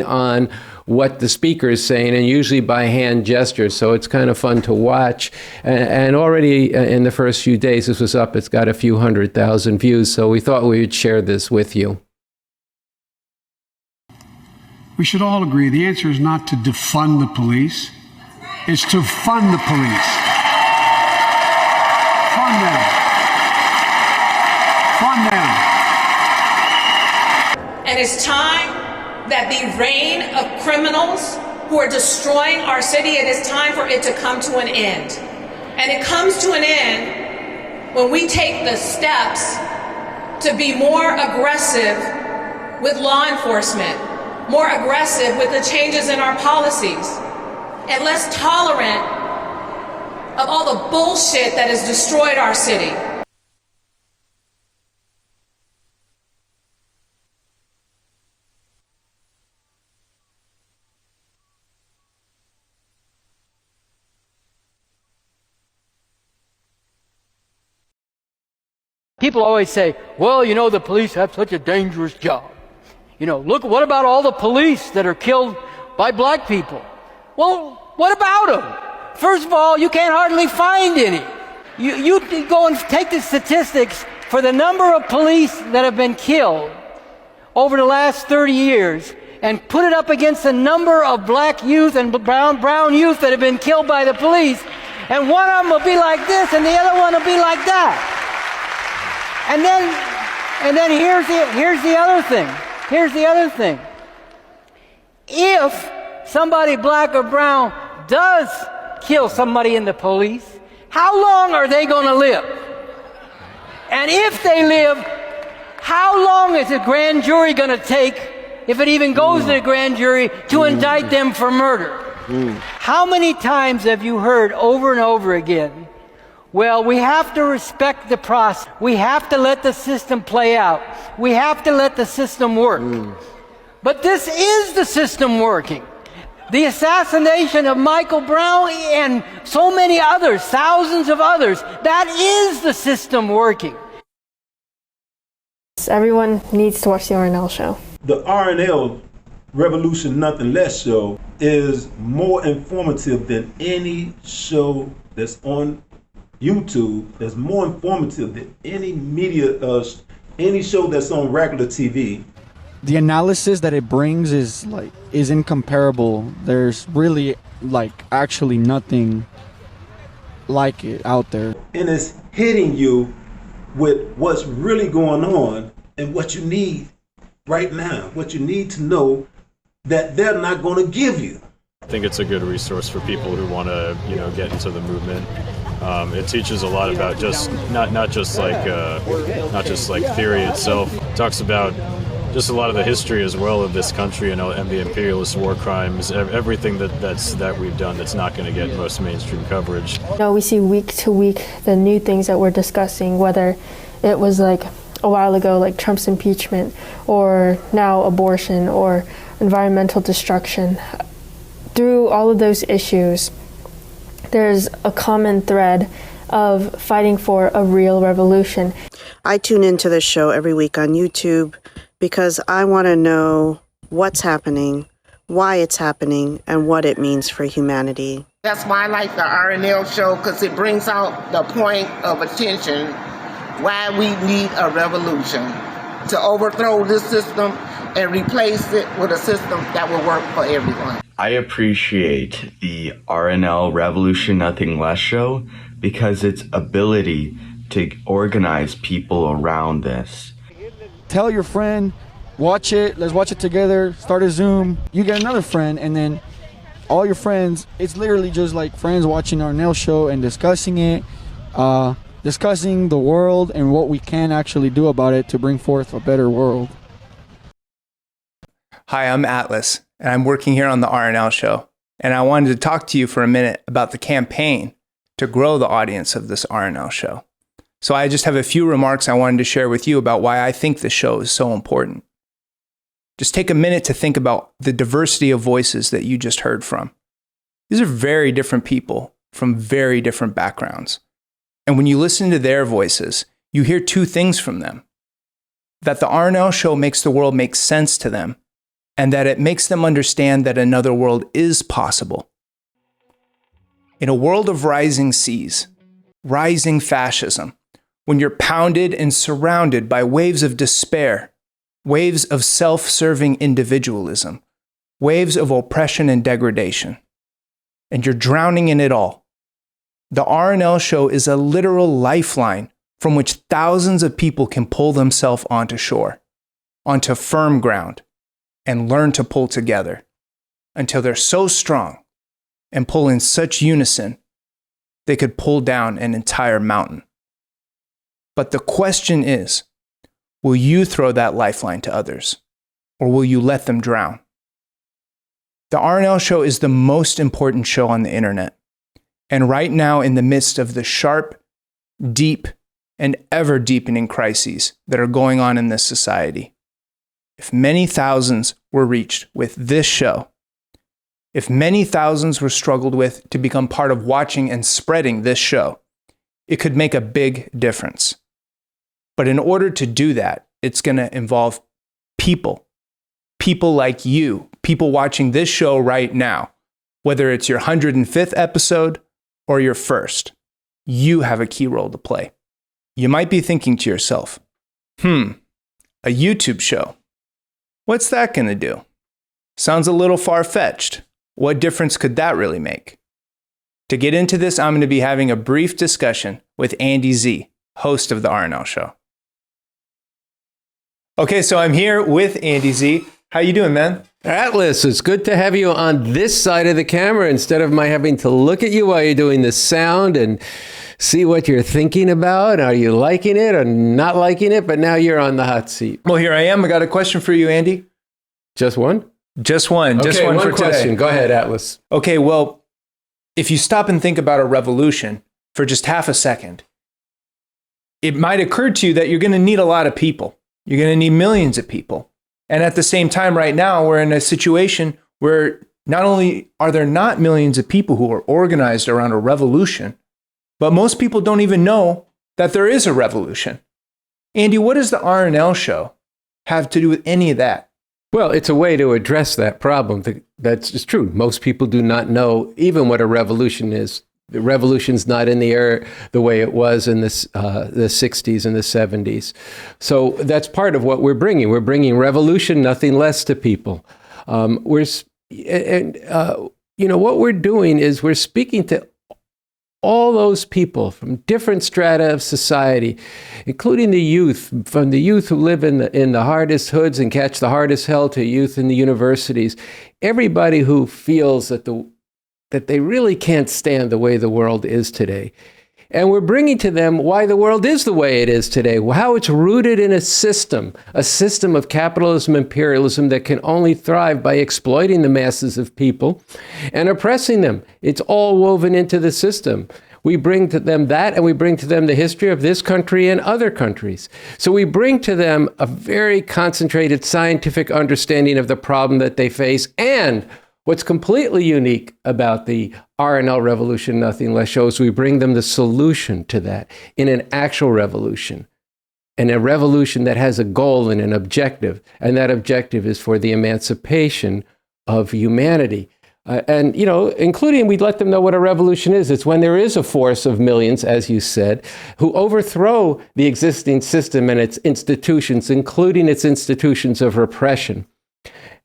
on what the speaker is saying, and usually by hand gestures. So it's kind of fun to watch. And already in the first few days this was up, it's got a few 100,000 views. So we thought we would share this with you. We should all agree the answer is not to defund the police, it's to fund the police. Fund them. Fund them. And it's time that the reign of criminals who are destroying our city, it is time for it to come to an end. And it comes to an end when we take the steps to be more aggressive with law enforcement, more aggressive with the changes in our policies, and less tolerant of all the bullshit that has destroyed our city. People always say, well, you know, the police have such a dangerous job. You know, look, what about all the police that are killed by black people? Well, what about them? First of all, you can't hardly find any. You go and take the statistics for the number of police that have been killed over the last 30 years and put it up against the number of black youth and brown youth that have been killed by the police, and one of them will be like this and the other one will be like that. And then here's the other thing. Here's the other thing. If somebody black or brown does kill somebody in the police, how long are they going to live? And if they live, how long is the grand jury going to take, if it even goes to the grand jury, to indict them for murder? How many times have you heard over and over again, Well, we have to respect the process. We have to let the system play out. We have to let the system work. But this is the system working. The assassination of Michael Brown and so many others, thousands of others, that is the system working. Everyone needs to watch the RNL show. The RNL Revolution Nothing Less show is more informative than any show that's on YouTube. That's more informative than any media, any show that's on regular TV. The analysis that it brings is incomparable. There's really actually nothing like it out there. And it's hitting you with what's really going on and what you need right now, what you need to know that they're not going to give you. I think it's a good resource for people who want to, get into the movement. It teaches a lot about not just like theory itself. It talks about just a lot of the history as well of this country and the imperialist war crimes, everything that we've done that's not going to get most mainstream coverage. We see week to week the new things that we're discussing, whether it was a while ago like Trump's impeachment, or now abortion or environmental destruction. Through all of those issues, there's a common thread of fighting for a real revolution. I tune into this show every week on YouTube because I want to know what's happening, why it's happening, and what it means for humanity. That's why I like the RNL show, because it brings out the point of attention why we need a revolution, to overthrow this system and replace it with a system that will work for everyone. I appreciate the RNL Revolution Nothing Less show because its ability to organize people around this. Tell your friend, watch it, let's watch it together, start a Zoom, you get another friend, and then all your friends, it's literally just like friends watching RNL show and discussing it, discussing the world and what we can actually do about it to bring forth a better world. Hi, I'm Atlas, and I'm working here on the RNL show, and I wanted to talk to you for a minute about the campaign to grow the audience of this RNL show. So I just have a few remarks I wanted to share with you about why I think this show is so important. Just take a minute to think about the diversity of voices that you just heard from. These are very different people from very different backgrounds. And when you listen to their voices, you hear two things from them. That the RNL show makes the world make sense to them, and that it makes them understand that another world is possible. In a world of rising seas, rising fascism, when you're pounded and surrounded by waves of despair, waves of self-serving individualism, waves of oppression and degradation, and you're drowning in it all, the RNL show is a literal lifeline from which thousands of people can pull themselves onto shore, onto firm ground, and learn to pull together until they're so strong and pull in such unison they could pull down an entire mountain. But the question is, will you throw that lifeline to others, or will you let them drown? The RNL show is the most important show on the internet, and right now in the midst of the sharp, deep, and ever-deepening crises that are going on in this society. If many thousands were reached with this show, if many thousands were struggled with to become part of watching and spreading this show, it could make a big difference. But in order to do that, it's going to involve people like you, people watching this show right now, whether it's your 105th episode or your first. You have a key role to play. You might be thinking to yourself, a YouTube show. What's that going to do? Sounds a little far-fetched. What difference could that really make? To get into this, I'm going to be having a brief discussion with Andy Zee, host of the RNL Show. Okay, so I'm here with Andy Zee. How you doing, man? Atlas, it's good to have you on this side of the camera instead of my having to look at you while you're doing the sound and see what you're thinking about. Are you liking it or not liking it? But now you're on the hot seat. Well, here I am. I got a question for you, Andy. Just one? Just one. Okay, Just one for question. today. Go ahead, Atlas. Okay, well, if you stop and think about a revolution, for just half a second, it might occur to you that you're going to need a lot of people. You're going to need millions of people. And at the same time, right now, we're in a situation where not only are there not millions of people who are organized around a revolution, but most people don't even know that there is a revolution. Andy, what does the RNL show have to do with any of that? Well, it's a way to address that problem. That's just true. Most people do not know even what a revolution is. The revolution's not in the air the way it was in the 60s and the 70s. So that's part of what we're bringing. We're bringing revolution, nothing less, to people. What we're doing is we're speaking to all those people from different strata of society, including the youth, from the youth who live in the hardest hoods and catch the hardest hell to youth in the universities, everybody who feels that they really can't stand the way the world is today. And we're bringing to them why the world is the way it is today, how it's rooted in a system of capitalism, imperialism that can only thrive by exploiting the masses of people and oppressing them. It's all woven into the system. We bring to them that, and we bring to them the history of this country and other countries. So we bring to them a very concentrated scientific understanding of the problem that they face. And what's completely unique about the RNL Revolution Nothing Less show is we bring them the solution to that in an actual revolution, and a revolution that has a goal and an objective, and that objective is for the emancipation of humanity. Including, we'd let them know what a revolution is. It's when there is a force of millions, as you said, who overthrow the existing system and its institutions, including its institutions of repression,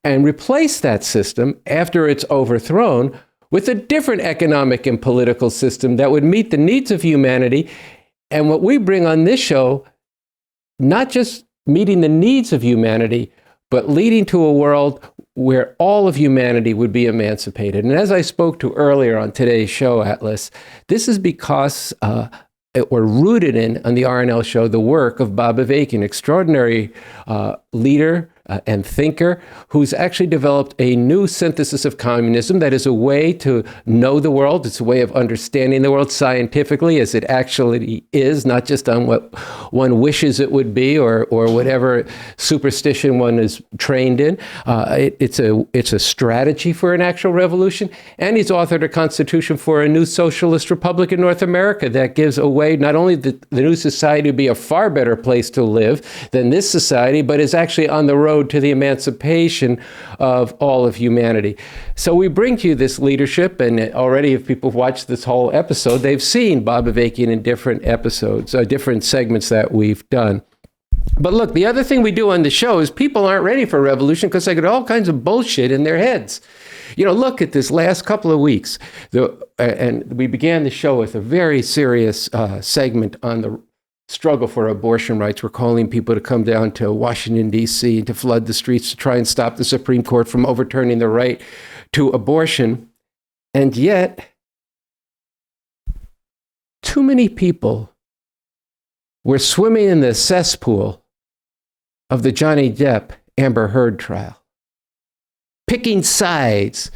and replace that system after it's overthrown with a different economic and political system that would meet the needs of humanity. And what we bring on this show, not just meeting the needs of humanity, but leading to a world where all of humanity would be emancipated. And as I spoke to earlier on today's show, Atlas, this is because we're rooted on the RNL show, the work of Bob Avakian, extraordinary leader and thinker, who's actually developed a new synthesis of communism that is a way to know the world. It's a way of understanding the world scientifically as it actually is, not just on what one wishes it would be or whatever superstition one is trained in. It's a strategy for an actual revolution. And he's authored a constitution for a new socialist republic in North America that gives a way not only the new society to be a far better place to live than this society, but is actually on the road to the emancipation of all of humanity. So we bring to you this leadership, and already if people have watched this whole episode, they've seen Bob Avakian in different episodes, different segments that we've done. But look, the other thing we do on the show is people aren't ready for revolution because they got all kinds of bullshit in their heads. Look at this last couple of weeks. And we began the show with a very serious segment on the struggle for abortion rights. We're calling people to come down to Washington, D.C., and to flood the streets to try and stop the Supreme Court from overturning the right to abortion. And yet, too many people were swimming in the cesspool of the Johnny Depp Amber Heard trial, picking sides,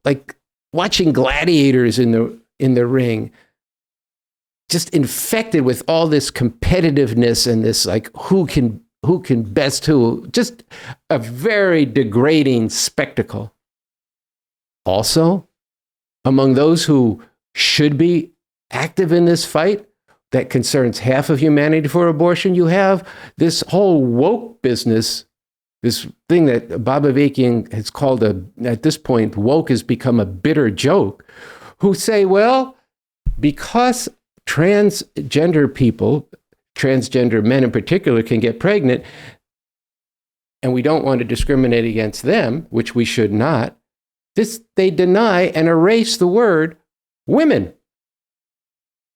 like watching gladiators in the ring, just infected with all this competitiveness and this like who can best who, just a very degrading spectacle. Also, among those who should be active in this fight that concerns half of humanity for abortion, you have this whole woke business, this thing that Bob Avakian has called at this point, woke has become a bitter joke, who say, well, because transgender people, transgender men in particular, can get pregnant, and we don't want to discriminate against them, which we should not, they deny and erase the word women.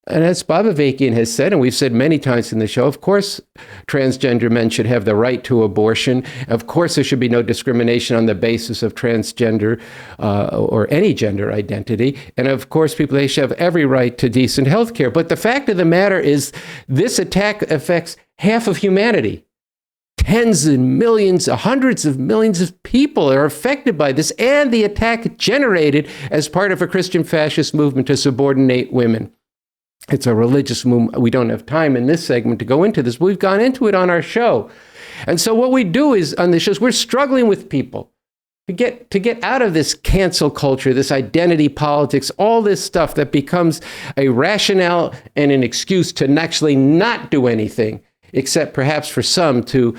And as Bob Avakian has said, and we've said many times in the show, of course, transgender men should have the right to abortion. Of course, there should be no discrimination on the basis of transgender or any gender identity. And of course, they should have every right to decent health care. But the fact of the matter is, this attack affects half of humanity. Tens of millions, hundreds of millions of people are affected by this, and the attack generated as part of a Christian fascist movement to subordinate women. It's a religious movement. We don't have time in this segment to go into this, but we've gone into it on our show. And so what we do is on the shows, we're struggling with people to get out of this cancel culture, this identity politics, all this stuff that becomes a rationale and an excuse to actually not do anything, except perhaps for some to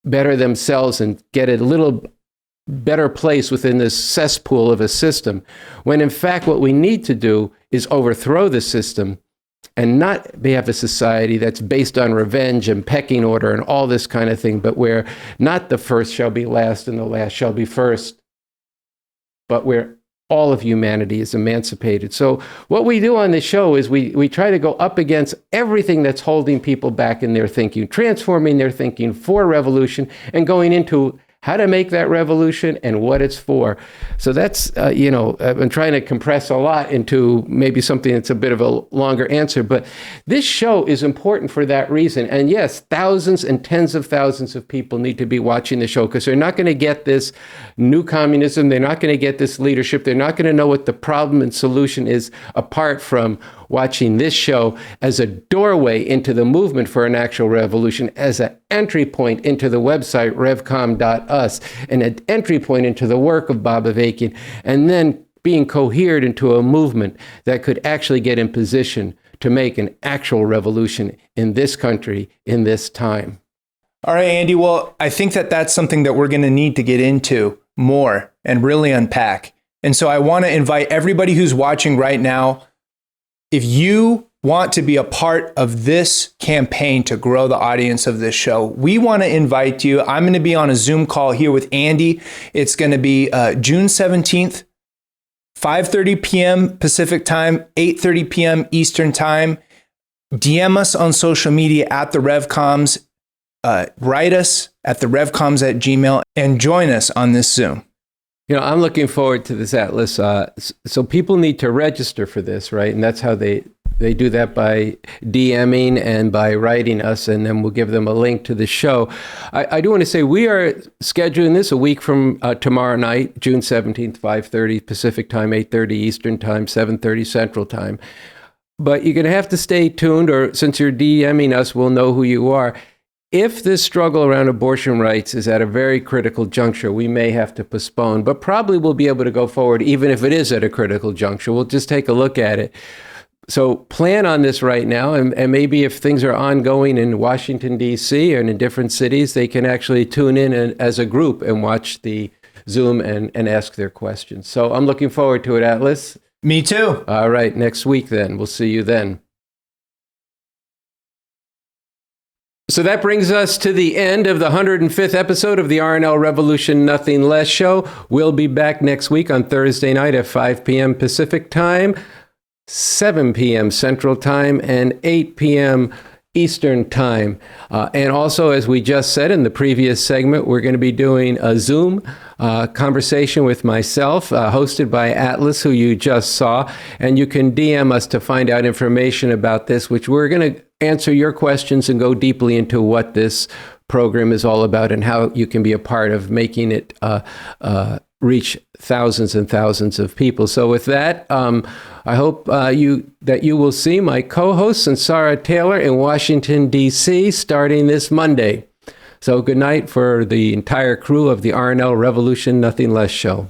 better themselves and get a little better place within this cesspool of a system, when in fact what we need to do is overthrow the system and not have a society that's based on revenge and pecking order and all this kind of thing, but where not the first shall be last and the last shall be first, but where all of humanity is emancipated. So what we do on this show is we try to go up against everything that's holding people back in their thinking, transforming their thinking for revolution and going into how to make that revolution and what it's for. So that's, I'm trying to compress a lot into maybe something that's a bit of a longer answer, but this show is important for that reason. And yes, thousands and tens of thousands of people need to be watching the show because they're not going to get this new communism. They're not going to get this leadership. They're not going to know what the problem and solution is apart from watching this show as a doorway into the movement for an actual revolution, as an entry point into the website revcom.us, and an entry point into the work of Bob Avakian, and then being cohered into a movement that could actually get in position to make an actual revolution in this country in this time. All right, Andy. Well, I think that's something that we're going to need to get into more and really unpack. And so I want to invite everybody who's watching right now, if you want to be a part of this campaign to grow the audience of this show, we want to invite you. I'm going to be on a Zoom call here with Andy. It's going to be June 17th, 5:30 p.m. Pacific time, 8:30 p.m. Eastern time. DM us on social media at the RevComs. Write us at the RevComs@gmail.com and join us on this Zoom. I'm looking forward to this Atlas. So people need to register for this, right? And that's how they do that, by DMing and by writing us, and then we'll give them a link to the show. I do want to say we are scheduling this a week from tomorrow night, June 17th, 5:30 Pacific time, 8:30 Eastern time, 7:30 Central time. But you're going to have to stay tuned, or since you're DMing us, we'll know who you are. If this struggle around abortion rights is at a very critical juncture, we may have to postpone, but probably we'll be able to go forward even if it is at a critical juncture. We'll just take a look at it. So plan on this right now, and maybe if things are ongoing in Washington, D.C. and in different cities, they can actually tune in as a group and watch the Zoom and ask their questions. So I'm looking forward to it, Atlas. Me too. All right, next week then. We'll see you then. So that brings us to the end of the 105th episode of the RNL Revolution Nothing Less show. We'll be back next week on Thursday night at 5 p.m. Pacific time, 7 p.m. Central time, and 8 p.m. Eastern time. And also, as we just said in the previous segment, we're going to be doing a Zoom conversation with myself, hosted by Atlas, who you just saw. And you can DM us to find out information about this, which we're going to answer your questions and go deeply into what this program is all about and how you can be a part of making it reach thousands and thousands of people. So with that, I hope you will see my co-host Sunsara Taylor in Washington, D.C. starting this Monday. So good night for the entire crew of the RNL Revolution Nothing Less show.